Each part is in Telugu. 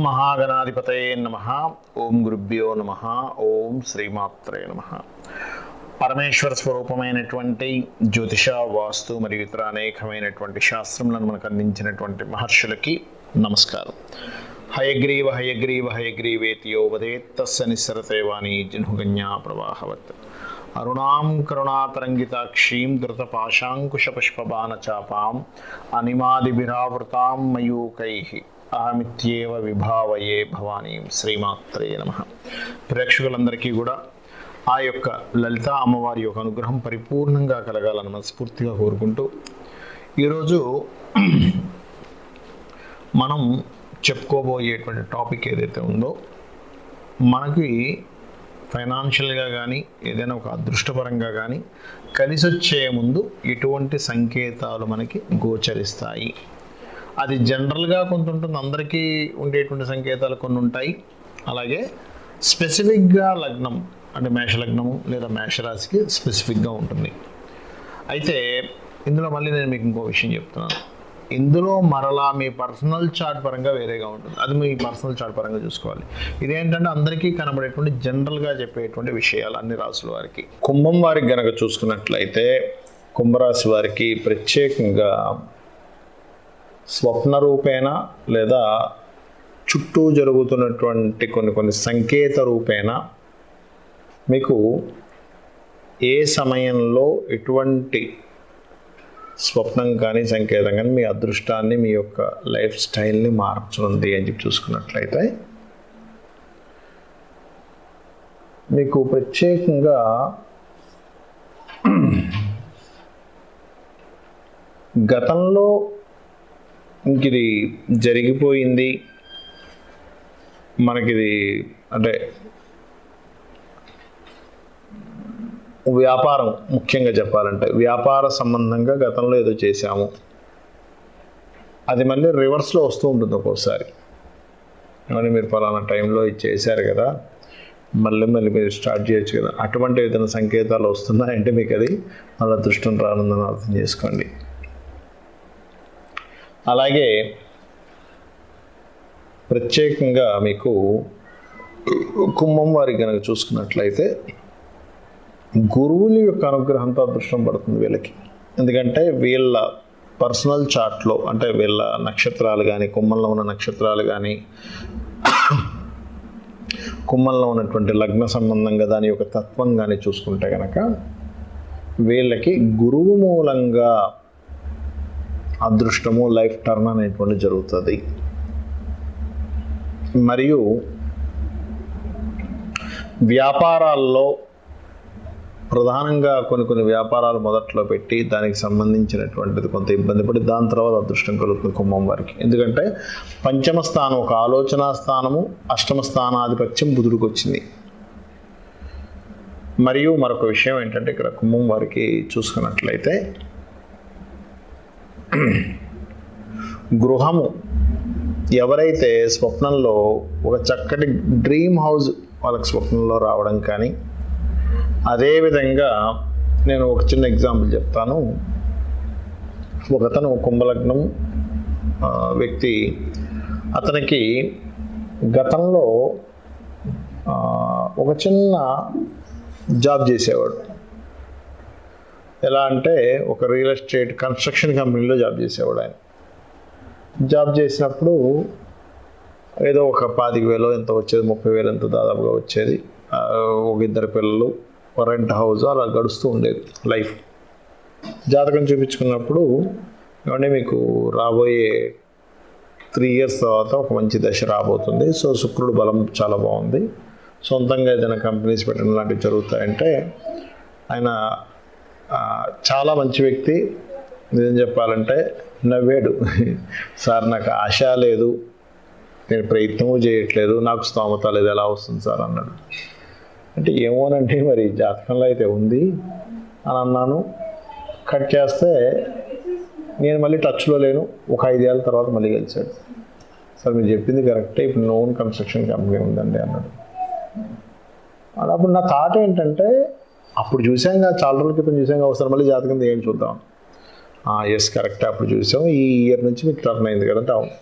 మహాగణాధిపతయే నమః. ఓం గురుభ్యో నమః. ఓం శ్రీమాత్రే నమః. పరమేశ్వర స్వరూపమైనటువంటి జ్యోతిష, వాస్తు మరియు ఇతర అనేకమైనటువంటి శాస్త్రములను మనకు అందించినటువంటి మహర్షులకి నమస్కారం. హయగ్రీవ హయగ్రీవ హయగ్రీవేతియో వదేత్ తస్య నిస్సరతే వాణి జిహ్నుగన్యా ప్రవాహవత్. అరుణాం కరుణాతరంగితాక్షీం ధృతపాశాంకుశపుష్పబాణచాపాం అనిమాదిభిరావృతాం మయూకైః అహమిత్యేవ విభావయే భవానీం. శ్రీమాత్రే నమః. ప్రేక్షకులందరికీ కూడా ఆ యొక్క లలిత అమ్మవారి యొక్క అనుగ్రహం పరిపూర్ణంగా కలగాలని మనస్ఫూర్తిగా కోరుకుంటూ ఈరోజు మనం చెప్పుకోబోయేటువంటి టాపిక్ ఏదైతే ఉందో, మనకి ఫైనాన్షియల్గా కానీ ఏదైనా ఒక అదృష్టపరంగా కానీ కలిసి వచ్చే ముందు ఎటువంటి సంకేతాలు మనకి గోచరిస్తాయి. అది జనరల్గా కొంత ఉంటుంది, అందరికీ ఉండేటువంటి సంకేతాలు కొన్ని ఉంటాయి. అలాగే స్పెసిఫిక్గా లగ్నం అంటే మేషలగ్నము లేదా మేషరాశికి స్పెసిఫిక్గా ఉంటుంది. అయితే ఇందులో మళ్ళీ నేను మీకు ఇంకో విషయం చెప్తున్నాను. ఇందులో మరలా మీ పర్సనల్ చార్ట్ పరంగా వేరేగా ఉంటుంది. అది మీ పర్సనల్ చార్ట్ పరంగా చూసుకోవాలి. ఇదేంటంటే అందరికీ కనబడేటువంటి జనరల్గా చెప్పేటువంటి విషయాలు అన్ని రాసుల వారికి. కుంభం వారికి గనక చూసుకున్నట్లయితే, కుంభరాశి వారికి ప్రత్యేకంగా స్వప్న రూపేణ లేదా చుట్టూ జరుగుతున్నటువంటి కొన్ని సంకేత రూపేణ మీకు ఏ సమయంలో ఎటువంటి స్వప్నం కానీ సంకేతం కానీ మీ అదృష్టాన్ని, మీ యొక్క లైఫ్ స్టైల్ని మార్చుతుంది అని చెప్పి చూసుకున్నట్లయితే, మీకు ప్రత్యేకంగా గతంలో ఇంకిది జరిగిపోయింది, మనకిది అంటే వ్యాపారం, ముఖ్యంగా చెప్పాలంటే వ్యాపార సంబంధంగా గతంలో ఏదో చేశాము, అది మళ్ళీ రివర్స్లో వస్తూ ఉంటుంది ఒక్కోసారి. కానీ మీరు పలానా టైంలో ఇది చేశారు కదా, మళ్ళీ మీరు స్టార్ట్ చేయొచ్చు కదా, అటువంటి ఏదైనా సంకేతాలు వస్తున్నాయంటే మీకు అది మళ్ళీ అదృష్టం రానుందని అర్థం చేసుకోండి. అలాగే ప్రత్యేకంగా మీకు కుంభం వారికి కనుక చూసుకున్నట్లయితే, గురువుల యొక్క అనుగ్రహంతో అదృష్టం పడుతుంది వీళ్ళకి. ఎందుకంటే వీళ్ళ పర్సనల్ చార్ట్లో అంటే వీళ్ళ నక్షత్రాలు కానీ, కుంభంలో ఉన్న నక్షత్రాలు కానీ, కుంభంలో ఉన్నటువంటి లగ్న సంబంధంగా దాని యొక్క తత్వం కానీ చూసుకుంటే కనుక వీళ్ళకి గురువు మూలంగా అదృష్టము, లైఫ్ టర్న్ అనేటువంటి జరుగుతుంది. మరియు వ్యాపారాల్లో ప్రధానంగా కొన్ని వ్యాపారాలు మొదట్లో పెట్టి దానికి సంబంధించినటువంటిది కొంత ఇబ్బంది పడి దాని తర్వాత అదృష్టం కలుగుతుంది కుంభం వారికి. ఎందుకంటే పంచమ స్థానం ఒక ఆలోచనా స్థానము, అష్టమ స్థానాధిపత్యం బుధుడికి వచ్చింది. మరియు మరొక విషయం ఏంటంటే, ఇక్కడ కుంభం వారికి చూసుకున్నట్లయితే గృహము, ఎవరైతే స్వప్నంలో ఒక చక్కటి డ్రీమ్ హౌస్ వాళ్ళకి స్వప్నంలో రావడం కానీ, అదేవిధంగా నేను ఒక చిన్న ఎగ్జాంపుల్ చెప్తాను. ఒకతను కుంభలగ్నం వ్యక్తి, అతనికి గతంలో ఒక చిన్న జాబ్ చేసేవాడు. ఎలా అంటే ఒక రియల్ ఎస్టేట్ కన్స్ట్రక్షన్ కంపెనీలో జాబ్ చేసేవాడు. ఆయన జాబ్ చేసినప్పుడు ఏదో ఒక 25,000 ఎంత వచ్చేది, 30,000 ఎంత దాదాపుగా వచ్చేది. ఒక 2 పిల్లలు, రెంట్ హౌస్, అలా గడుస్తూ ఉండేది లైఫ్. జాతకం చూపించుకున్నప్పుడు ఏమంటే మీకు రాబోయే 3 years తర్వాత ఒక మంచి దశ రాబోతుంది, సో శుక్రుడు బలం చాలా బాగుంది, సొంతంగా ఏదైనా కంపెనీస్ పెట్టడం లాంటివి జరుగుతాయంటే ఆయన చాలా మంచి వ్యక్తి. నిజం చెప్పాలంటే నవ్వాడు. సార్ నాకు ఆశ లేదు, నేను ప్రయత్నము చేయట్లేదు, నాకు స్తోమత లేదు, ఎలా వస్తుంది సార్ అన్నాడు. అంటే ఏమోనంటే మరి జాతకంలో అయితే ఉంది అని అన్నాను. కట్ చేస్తే నేను మళ్ళీ టచ్లో లేను, ఒక 5 ఏళ్ళ తర్వాత మళ్ళీ కలిశాడు. సార్ మీరు చెప్పింది కరెక్టే, ఇప్పుడు నోన్ కన్స్ట్రక్షన్ కంపెనీ ఉందండి అన్నాడు. అప్పుడు నా థాట్ ఏంటంటే, అప్పుడు చూసాంగా, చాలా రోజుల క్రితం చూసాంగా, ఒకసారి మళ్ళీ జాతకం ఏం చూద్దాం. ఎస్ కరెక్టే, అప్పుడు చూసాం, ఈ ఇయర్ నుంచి మీకు టర్న్ అయింది కదంటే అవును.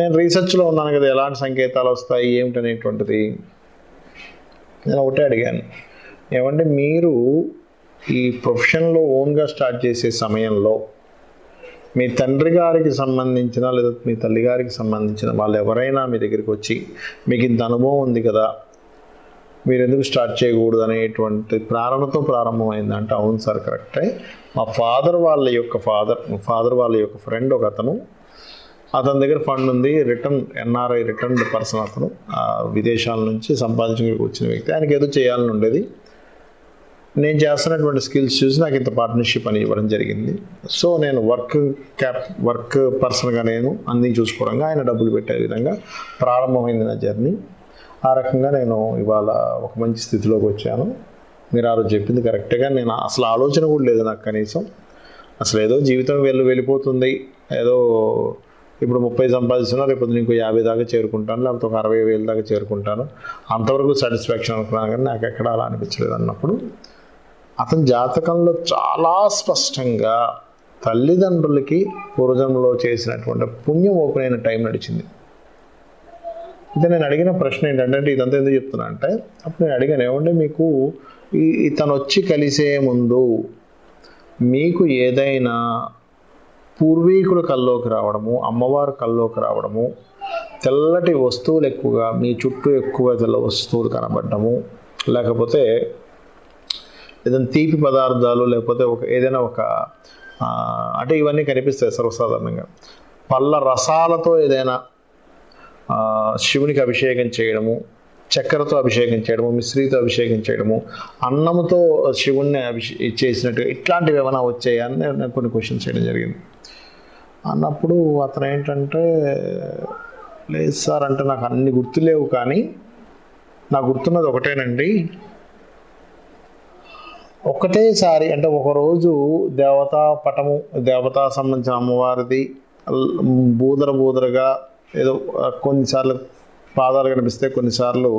నేను రీసెర్చ్లో ఉన్నాను కదా, ఎలాంటి సంకేతాలు వస్తాయి ఏమిటనేటువంటిది. నేను ఒకటే అడిగాను, ఏమంటే మీరు ఈ ప్రొఫెషన్లో ఓన్గా స్టార్ట్ చేసే సమయంలో మీ తండ్రి గారికి సంబంధించిన లేదా మీ తల్లి గారికి సంబంధించిన వాళ్ళు ఎవరైనా మీ దగ్గరికి వచ్చి మీకు ఇంత అనుభవం ఉంది కదా, మీరు ఎందుకు స్టార్ట్ చేయకూడదు అనేటువంటి ప్రేరణతో ప్రారంభమైందంటే, అవును సార్ కరెక్టే, మా ఫాదర్ వాళ్ళ యొక్క ఫ్రెండ్ ఒక అతని దగ్గర ఫండ్ ఉంది, ఎన్ఆర్ఐ రిటర్న్ పర్సన్, అతను విదేశాల నుంచి సంపాదించుకు వచ్చిన వ్యక్తి, ఆయనకి ఏదో చేయాలని ఉండేది. నేను చేస్తున్నటువంటి స్కిల్స్ చూసి నాకు ఇంత పార్ట్నర్షిప్ అని ఇవ్వడం జరిగింది. సో నేను వర్క్ పర్సన్గా నేను అన్నీ చూసుకోవడంగా ఆయన డబ్బులు పెట్టే విధంగా ప్రారంభమైంది నా జర్నీ. ఆ రకంగా నేను ఇవాళ ఒక మంచి స్థితిలోకి వచ్చాను. మీరు ఆ రోజు చెప్పింది కరెక్ట్గా, నేను అసలు ఆలోచన కూడా లేదు నాకు కనీసం. అసలు ఏదో జీవితం వెళ్ళిపోతుంది, ఏదో ఇప్పుడు 30 సంపాదిస్తున్నా, రేపు ఇంకో 50 దాకా చేరుకుంటాను, లేకపోతే ఒక 60,000 దాకా చేరుకుంటాను, అంతవరకు సాటిస్ఫాక్షన్ అనుకున్నాను. కానీ నాకు ఎక్కడ అలా అనిపించలేదు. అన్నప్పుడు అతని జాతకంలో చాలా స్పష్టంగా తల్లిదండ్రులకి పూర్వజన్మలో చేసినటువంటి పుణ్యం ఓపెన్ అయిన టైం నడిచింది. అయితే నేను అడిగిన ప్రశ్న ఏంటంటే, ఇదంతా ఎందుకు చెప్తున్నా అంటే, అప్పుడు నేను అడిగాను, ఏమంటే మీకు తను వచ్చి కలిసే ముందు మీకు ఏదైనా పూర్వీకుల కల్లోకి రావడము, అమ్మవారు కల్లోకి రావడము, తెల్లటి వస్తువులు ఎక్కువగా మీ చుట్టూ ఎక్కువ తెల్ల వస్తువులు కనబడటము, లేకపోతే ఏదైనా తీపి పదార్థాలు, లేకపోతే ఏదైనా అంటే ఇవన్నీ కనిపిస్తాయి సర్వసాధారణంగా. పళ్ళ రసాలతో ఏదైనా శివునికి అభిషేకం చేయడము, చక్కెరతో అభిషేకం చేయడము, మిశ్రీతో అభిషేకం చేయడము, అన్నముతో శివుణ్ణి చేసినట్టుగా ఇట్లాంటివి ఏమైనా వచ్చాయని నేను కొన్ని క్వశ్చన్స్ చేయడం జరిగింది. అన్నప్పుడు అతను ఏంటంటే, లేదు సార్ అంటే నాకు అన్ని గుర్తులేవు, కానీ నాకు గుర్తున్నది ఒకటేనండి, ఒకటేసారి అంటే ఒకరోజు దేవతా సంబంధించిన అమ్మవారిది బూదరగా ఏదో కొన్నిసార్లు పాదాలు కనిపిస్తే, కొన్నిసార్లు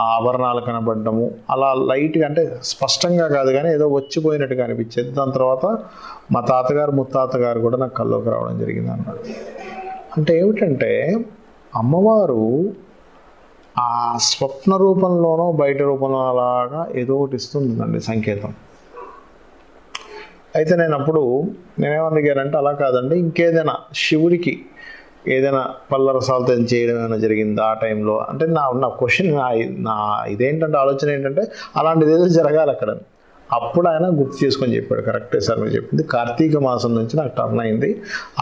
ఆభరణాలు కనబడము, అలా లైట్గా అంటే స్పష్టంగా కాదు కానీ ఏదో వచ్చిపోయినట్టుగా అనిపించేది. దాని తర్వాత మా తాతగారు ముత్తాతగారు కూడా నాకు కల్లోకి రావడం జరిగింది అన్నాడు. అంటే ఏమిటంటే, అమ్మవారు ఆ స్వప్న రూపంలోనో బయట రూపంలో అలాగా ఏదో ఒకటి ఇస్తుందండి సంకేతం. అయితే నేనేమడిగానంటే, అలా కాదండి, ఇంకేదైనా శివుడికి ఏదైనా పళ్ళ రసాలతో చేయడం ఏమైనా జరిగింది ఆ టైంలో అంటే, నా క్వశ్చన్ నా ఇదేంటంటే ఆలోచన ఏంటంటే, అలాంటిది ఏదో జరగాలి అక్కడ. అప్పుడు ఆయన గుర్తు చేసుకొని చెప్పాడు, కరెక్టే సార్ మీరు చెప్పింది, కార్తీక మాసం నుంచి నాకు టర్న్ అయింది,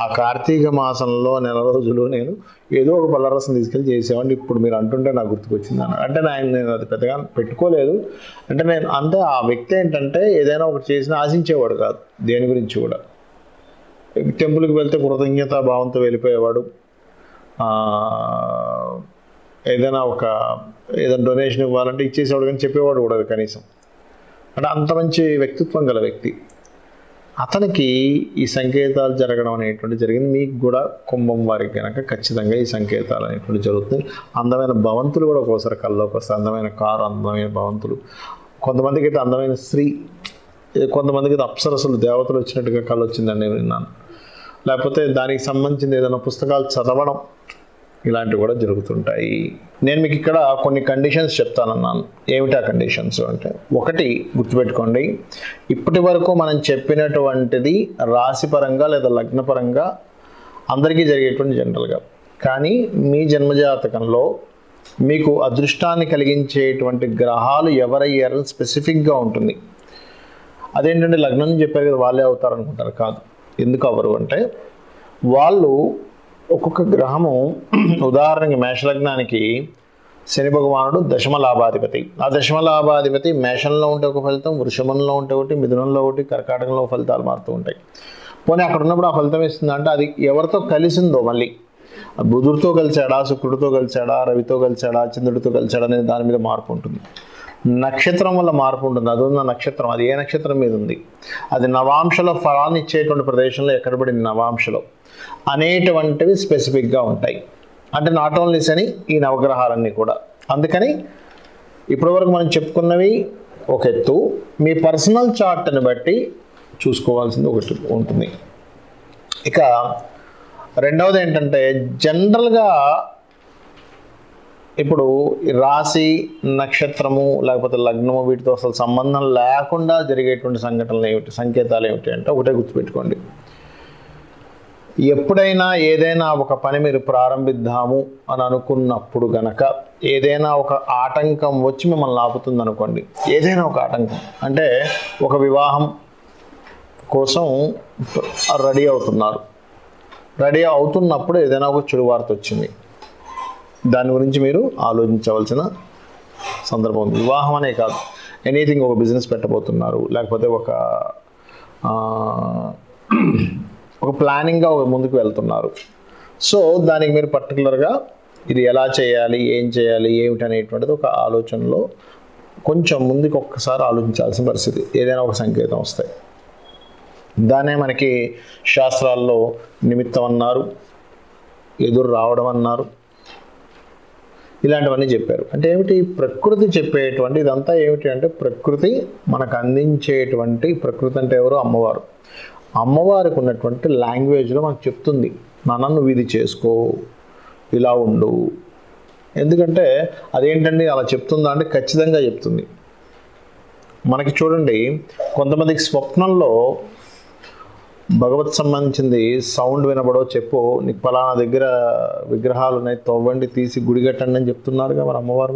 ఆ కార్తీక మాసంలో నెల రోజులు నేను ఏదో ఒక పళ్ళరసం తీసుకెళ్ళి చేసేవాడిని, ఇప్పుడు మీరు అంటుంటే నాకు గుర్తుకొచ్చింది అన్నాడు. అంటే నేను అది పెద్దగా పెట్టుకోలేదు. అంటే ఆ వ్యక్తి ఏంటంటే ఏదైనా ఒకటి చేసినా ఆశించేవాడు కాదు, దేని గురించి కూడా. టెంపుల్కి వెళ్తే కృతజ్ఞతా భావంతో వెళ్ళిపోయేవాడు, ఏదైనా డొనేషన్ ఇవ్వాలంటే ఇచ్చేసేవాడు, కానీ చెప్పేవాడు కూడా కనీసం. అంటే అంత మంచి వ్యక్తిత్వం గల వ్యక్తి. అతనికి ఈ సంకేతాలు జరగడం అనేటువంటి జరిగింది. మీకు కూడా కుంభం వారికి కనుక ఖచ్చితంగా ఈ సంకేతాలు అనేటువంటి జరుగుతుంది. అందమైన భవంతులు కూడా ఒక్కోసారి కల్లోకి వస్తాయి, అందమైన కారు, అందమైన భవంతులు. కొంతమందికి అయితే అందమైన స్త్రీ, కొంతమందికి అయితే అప్సరసులు, దేవతలు వచ్చినట్టుగా కళ్ళు వచ్చిందని నేను విన్నాను. లేకపోతే దానికి సంబంధించిన ఏదైనా పుస్తకాలు చదవడం, ఇలాంటివి కూడా జరుగుతుంటాయి. నేను మీకు ఇక్కడ కొన్ని కండిషన్స్ చెప్తానన్నాను. ఏమిటా కండిషన్స్ అంటే, ఒకటి గుర్తుపెట్టుకోండి, ఇప్పటి వరకు మనం చెప్పినటువంటిది రాశిపరంగా లేదా లగ్నపరంగా అందరికీ జరిగేటువంటి జనరల్గా. కానీ మీ జన్మజాతకంలో మీకు అదృష్టాన్ని కలిగించేటువంటి గ్రహాలు ఎవరయ్యారని స్పెసిఫిక్గా ఉంటుంది. అదేంటంటే లగ్నం చెప్పారు కదా వాళ్ళే అవుతారు అనుకుంటారు, కాదు. ఎందుకు అవ్వరు అంటే, వాళ్ళు ఒక్కొక్క గ్రహము, ఉదాహరణకి మేషలగ్నానికి శని భగవానుడు దశమ లాభాధిపతి. ఆ దశమ లాభాధిపతి మేషంలో ఉంటే ఒక ఫలితం, వృషభంలో ఉంటే ఒకటి, మిథునంలో ఒకటి, కర్కాటకంలో ఫలితాలు మారుతూ ఉంటాయి. పోనీ అక్కడ ఉన్నప్పుడు ఆ ఫలితం ఇస్తుందంటే అది ఎవరితో కలిసిందో, మళ్ళీ బుధుడితో కలిసాడా, శుక్రుడితో కలిసాడా, రవితో కలిసాడా, చంద్రుడితో కలిసాడా అనేది దాని మీద మార్పు ఉంటుంది. నక్షత్రం వల్ల మార్పు ఉంటుంది. అది ఉన్న నక్షత్రం, అది ఏ నక్షత్రం మీద ఉంది, అది నవాంశలో ఫలాన్ని ఇచ్చేటువంటి ప్రదేశంలో ఎక్కడ పడింది నవాంశలో అనేటువంటివి స్పెసిఫిక్గా ఉంటాయి. అంటే నాట్ ఓన్లీ శని, ఈ నవగ్రహాలన్నీ కూడా. అందుకని ఇప్పటివరకు మనం చెప్పుకున్నవి ఒక ఎత్తు, మీ పర్సనల్ చార్ట్ని బట్టి చూసుకోవాల్సింది ఒకటి ఉంటుంది. ఇక రెండవది ఏంటంటే జనరల్గా ఇప్పుడు రాశి, నక్షత్రము లేకపోతే లగ్నము వీటితో అసలు సంబంధం లేకుండా జరిగేటువంటి సంఘటనలు ఏమిటి, సంకేతాలు ఏమిటి అంటే ఒకటే గుర్తుపెట్టుకోండి. ఎప్పుడైనా ఏదైనా ఒక పని మీరు ప్రారంభిద్దాము అని అనుకున్నప్పుడు గనక ఏదైనా ఒక ఆటంకం వచ్చి మిమ్మల్ని ఆపుతుంది అనుకోండి. ఏదైనా ఒక ఆటంకం అంటే ఒక వివాహం కోసం రెడీ అవుతున్నారు, రెడీ అవుతున్నప్పుడు ఏదైనా ఒక చెడు వార్త వచ్చింది, దాని గురించి మీరు ఆలోచించవలసిన సందర్భం ఉంది. వివాహం అనే కాదు, ఎనీథింగ్, ఒక బిజినెస్ పెట్టబోతున్నారు, లేకపోతే ఒక ప్లానింగ్గా ముందుకు వెళ్తున్నారు. సో దానికి మీరు పర్టికులర్గా ఇది ఎలా చేయాలి, ఏం చేయాలి, ఏమిటి అనేటువంటిది ఒక ఆలోచనలో కొంచెం ముందుకు ఒక్కసారి ఆలోచించాల్సిన పరిస్థితి. ఏదైనా ఒక సంకేతం వస్తాయి, దాన్నే మనకి శాస్త్రాల్లో నిమిత్తం అన్నారు, ఎదురు రావడం అన్నారు, ఇలాంటివన్నీ చెప్పారు. అంటే ఏమిటి, ప్రకృతి చెప్పేటువంటి ఇదంతా ఏమిటి అంటే ప్రకృతి మనకు అందించేటువంటి, ప్రకృతి అంటే ఎవరు, అమ్మవారు. అమ్మవారికి ఉన్నటువంటి లాంగ్వేజ్లో మనకు చెప్తుంది, నువ్వు ఇది చేసుకో, ఇలా ఉండు. ఎందుకంటే అదేంటండి అలా చెప్తుందా అంటే ఖచ్చితంగా చెప్తుంది. మనకి చూడండి, కొంతమందికి స్వప్నంలో భగవత్ సంబంధించింది సౌండ్ వినబడో, చెప్పు నీకు ఫలానా దగ్గర విగ్రహాలు ఉన్నాయి, తవ్వండి, తీసి గుడి కట్టండి అని చెప్తున్నారుగా మన అమ్మవారు.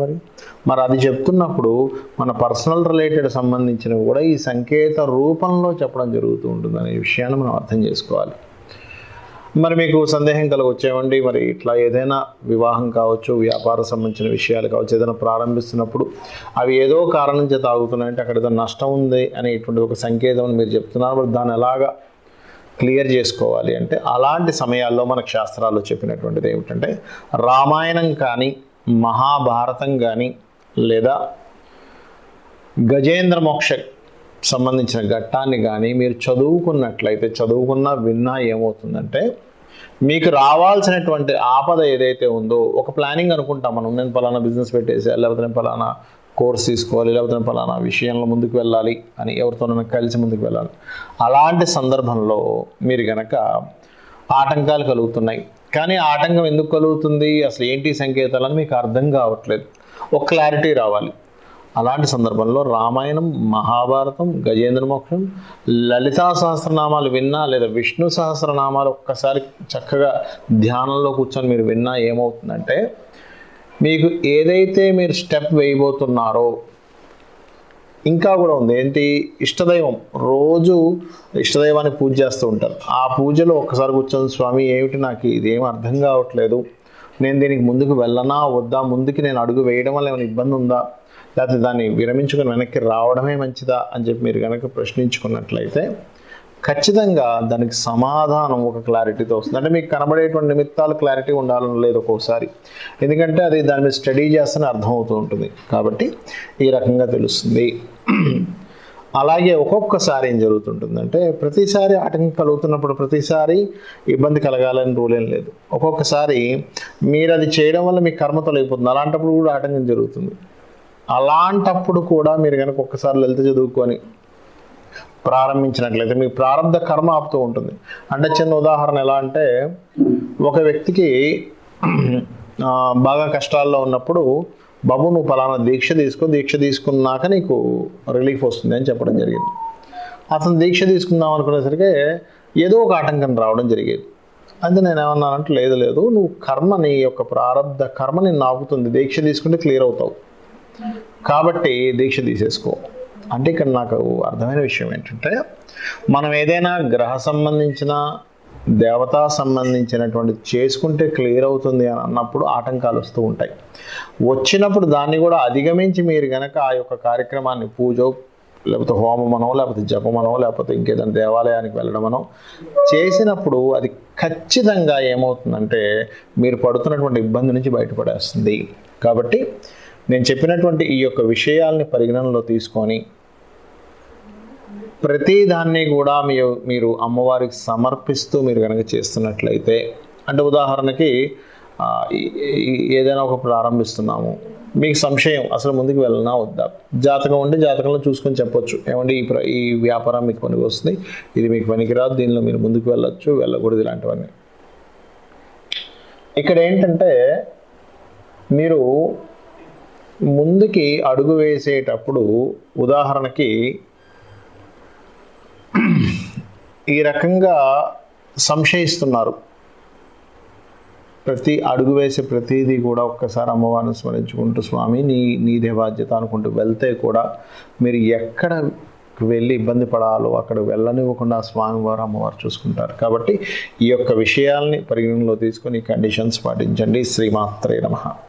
మరి అది చెప్తున్నప్పుడు మన పర్సనల్ రిలేటెడ్ సంబంధించినవి కూడా ఈ సంకేత రూపంలో చెప్పడం జరుగుతూ ఉంటుంది అనే విషయాన్ని మనం అర్థం చేసుకోవాలి. మరి మీకు సందేహం కలగొచ్చేవండి, మరి ఇట్లా ఏదైనా వివాహం కావచ్చు, వ్యాపార సంబంధించిన విషయాలు కావచ్చు, ఏదైనా ప్రారంభిస్తున్నప్పుడు అవి ఏదో కారణం చేత ఆగుతున్నాయంటే అక్కడ ఏదో నష్టం ఉంది అనేటువంటి ఒక సంకేతం మీరు చెప్తున్నారు. మరి దాన్ని ఎలాగా క్లియర్ చేసుకోవాలి అంటే అలాంటి సమయాల్లో మనకు శాస్త్రాల్లో చెప్పినటువంటిది ఏమిటంటే రామాయణం కానీ, మహాభారతం కానీ, లేదా గజేంద్ర మోక్ష సంబంధించిన ఘట్టాన్ని కానీ మీరు చదువుకున్నట్లయితే, చదువుకున్నా విన్నా ఏమవుతుందంటే మీకు రావాల్సినటువంటి ఆపద ఏదైతే ఉందో, ఒక ప్లానింగ్ అనుకుంటాం మనం, నేను పలానా బిజినెస్ పెట్టేసాను, లేకపోతే నేను పలానా కోర్స్ తీసుకోవాలి, లేకపోతే పలానా విషయంలో ముందుకు వెళ్ళాలి అని, ఎవరితోనైనా కలిసి ముందుకు వెళ్ళాలి. అలాంటి సందర్భంలో మీరు కనుక ఆటంకాలు కలుగుతున్నాయి, కానీ ఆటంకం ఎందుకు కలుగుతుంది, అసలు ఏంటి సంకేతాలని మీకు అర్థం కావట్లేదు, ఒక క్లారిటీ రావాలి. అలాంటి సందర్భంలో రామాయణం, మహాభారతం, గజేంద్ర మోక్షం, లలితా సహస్రనామాలు విన్నా, లేదా విష్ణు సహస్రనామాలు ఒక్కసారి చక్కగా ధ్యానంలో కూర్చొని మీరు విన్నా ఏమవుతుందంటే మీకు ఏదైతే మీరు స్టెప్ వేయబోతున్నారో, ఇంకా కూడా ఉంది ఏంటి, ఇష్టదైవం, రోజు ఇష్టదైవాన్ని పూజ చేస్తూ ఉంటారు. ఆ పూజలో ఒక్కసారి కూర్చొని స్వామి ఏమిటి నాకు ఇదేం అర్థం కావట్లేదు, నేను దీనికి ముందుకు వెళ్ళనా వద్దా, ముందుకి నేను అడుగు వేయడం వల్ల ఏమైనా ఇబ్బంది ఉందా, లేకపోతే దాన్ని విరమించుకొని వెనక్కి రావడమే మంచిదా అని చెప్పి మీరు కనుక ప్రశ్నించుకున్నట్లయితే ఖచ్చితంగా దానికి సమాధానం ఒక క్లారిటీతో వస్తుంది. అంటే మీకు కనబడేటువంటి నిమిత్తాలు క్లారిటీ ఉండాలని లేదు ఒక్కోసారి, ఎందుకంటే అది దాని మీద స్టడీ చేస్తేనే అర్థమవుతూ ఉంటుంది, కాబట్టి ఈ రకంగా తెలుస్తుంది. అలాగే ఒక్కొక్కసారి ఏం జరుగుతుంటుందంటే ప్రతిసారి ఆటంకం కలుగుతున్నప్పుడు ప్రతిసారి ఇబ్బంది కలగాలని రూల్ ఏం లేదు. ఒక్కొక్కసారి మీరు అది చేయడం వల్ల మీ కర్మ తొలగిపోతుంది, అలాంటప్పుడు కూడా ఆటంకం జరుగుతుంది. అలాంటప్పుడు కూడా మీరు కనుక ఒక్కసారి లలిత చదువుకొని ప్రారంభించినట్లయితే మీ ప్రారంభ కర్మ ఆపుతూ ఉంటుంది. అంటే చిన్న ఉదాహరణ ఎలా అంటే, ఒక వ్యక్తికి బాగా కష్టాల్లో ఉన్నప్పుడు బాబు నువ్వు పలానా దీక్ష తీసుకో, దీక్ష తీసుకున్నాక నీకు రిలీఫ్ వస్తుంది అని చెప్పడం జరిగింది. అతను దీక్ష తీసుకుందాం అనుకునేసరికి ఏదో ఒక ఆటంకం రావడం జరిగేది. అంటే నేను ఏమన్నానంటే లేదు నువ్వు కర్మ, నీ యొక్క ప్రారంభ కర్మ నిన్ను ఆపుతుంది, దీక్ష తీసుకుంటే క్లియర్ అవుతావు, కాబట్టి దీక్ష తీసేసుకో. అంటే ఇక్కడ నాకు అర్థమైన విషయం ఏంటంటే మనం ఏదైనా గ్రహ సంబంధించిన, దేవతా సంబంధించినటువంటి చేసుకుంటే క్లియర్ అవుతుంది అని అన్నప్పుడు ఆటంకాలు వస్తూ ఉంటాయి. వచ్చినప్పుడు దాన్ని కూడా అధిగమించి మీరు కనుక ఆ యొక్క కార్యక్రమాన్ని పూజో, లేకపోతే హోమమనో, లేకపోతే జపమనో, లేకపోతే ఇంకేదైనా దేవాలయానికి వెళ్ళడమనో చేసినప్పుడు అది ఖచ్చితంగా ఏమవుతుందంటే మీరు పడుతున్నటువంటి ఇబ్బంది నుంచి బయటపడేస్తుంది. కాబట్టి నేను చెప్పినటువంటి ఈ యొక్క విషయాల్ని పరిగణనలో తీసుకొని ప్రతిదాన్ని కూడా మీరు అమ్మవారికి సమర్పిస్తూ మీరు కనుక చేస్తున్నట్లయితే, అంటే ఉదాహరణకి ఏదైనా ఒక ప్రారంభిస్తున్నాము, మీకు సంశయం అసలు ముందుకు వెళ్ళనా వద్దా, జాతకం ఉంటే జాతకంలో చూసుకొని చెప్పొచ్చు, ఏమంటే ఈ వ్యాపారం మీకు పనికి వస్తుంది, ఇది మీకు పనికిరాదు, దీనిలో మీరు ముందుకు వెళ్ళొచ్చు, వెళ్ళకూడదు, ఇలాంటివన్నీ ఇక్కడ ఏంటంటే మీరు ముందుకి అడుగు వేసేటప్పుడు ఉదాహరణకి ఈ రకంగా సంశయిస్తున్నారు. ప్రతి అడుగు వేసే ప్రతిదీ కూడా ఒక్కసారి అమ్మవారిని స్మరించుకుంటూ స్వామి నీదే బాధ్యత అనుకుంటూ వెళ్తే కూడా మీరు ఎక్కడ వెళ్ళి ఇబ్బంది పడాలో అక్కడ వెళ్ళనివ్వకుండా స్వామివారు అమ్మవారు చూసుకుంటారు. కాబట్టి ఈ యొక్క విషయాల్ని పరిగణనలో తీసుకొని కండిషన్స్ పాటించండి. శ్రీమాత్రే నమః.